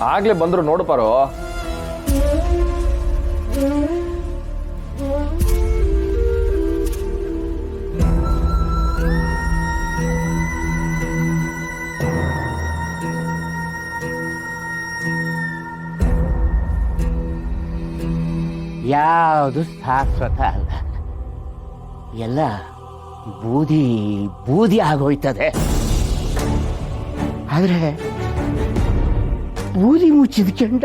ಆಗ್ಲೇ ಬಂದ್ರು ನೋಡು ಪಾರು. ಯಾವುದು ಶಾಶ್ವತ ಅಲ್ಲ, ಎಲ್ಲ ಬೂದಿ ಬೂದಿ ಆಗೋಯ್ತದೆ. ಆದರೆ ಬೂದಿ ಮುಚ್ಚಿದ ಕೆಂಡ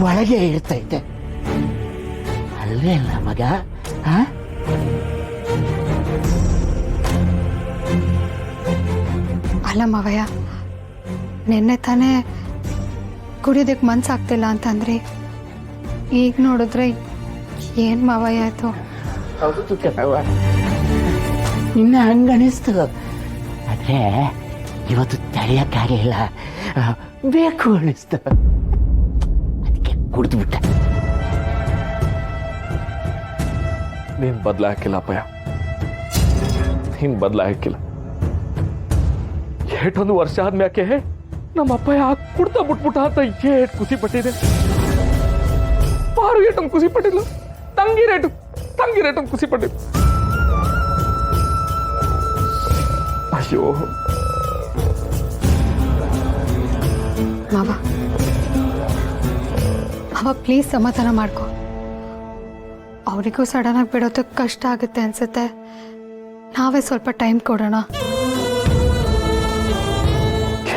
ಒಳಗೆ ಇರ್ತೈತೆ ಅಲ್ವೇ ಅಲ್ಲ ಮಗ? ಅಲ್ಲ ಮಾವಯ್ಯ, ನಿನ್ನೆ ತಾನೇ ಕುಡಿಯೋದಕ್ಕೆ ಮನ್ಸಾಗ್ತಿಲ್ಲ ಅಂತಂದ್ರಿ, ಈಗ ನೋಡಿದ್ರೆ ಏನ್ ಮಾವಯ್ಯ ಆಯ್ತು? ಹೌದು ಕಣವ್ವ, ನಿನ್ನ ಹಂಗನಿಸ್ತು. ಆದ್ರೆ ಇವತ್ತು ತಡೆಯಕ್ಕಾಗಿಲ್ಲ, ಬೇಕು ಅನಿಸ್ತು, ಅದಕ್ಕೆ ಕುಡಿದು ಬಿಟ್ಟ. ನೀನ್ ಬದಲಾಕಿಲ್ಲ ಅಪ್ಪಯ್ಯ, ನೀನ್ ಬದಲಾಕಿಲ್ಲ. ಏಟೊಂದು ವರ್ಷ ಆದ್ಮ್ಯಾಕೆ ನಮ್ಮ ಅಪ್ಪಯ್ಯ ಕುಡ್ತಾ ಬಿಟ್ಬಿಟ್ಟ ಅಂತ ಏಟ್ ಖುಷಿ ಪಟ್ಟಿದೆ. ಪಾರು ಏಟೊಂದು ಖುಷಿ ಪಟ್ಟಿಲ್ಲ, ತಂಗಿ ರೇಟೊಂದು ಖುಷಿ ಪಟ್ಟಿಲ್ಲ. ಅಯ್ಯೋ ಮಾವ, ಅವ ಪ್ಲೀಸ್ ಸಮಾಧಾನ ಮಾಡ್ಕೊ. ಅವರಿಗೂ ಸಡನ್ ಆಗಿ ಬಿಡೋದಕ್ಕೆ ಕಷ್ಟ ಆಗುತ್ತೆ ಅನ್ಸುತ್ತೆ, ನಾವೇ ಸ್ವಲ್ಪ ಟೈಮ್ ಕೊಡೋಣ.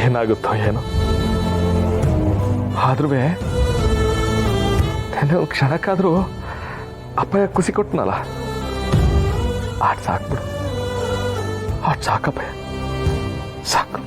ಏನಾಗುತ್ತೋ ಏನೋ, ಆದ್ರೂ ನನ್ನ ಕ್ಷಣಕ್ಕಾದ್ರೂ ಅಪ್ಪಯ್ಯ ಖುಷಿ ಕೊಟ್ಟನಲ್ಲ, ಆಟ ಸಾಕ್ಬಿಡು, ಆಟ ಸಾಕಪ್ಪಯ್ಯ ಸಾಕು.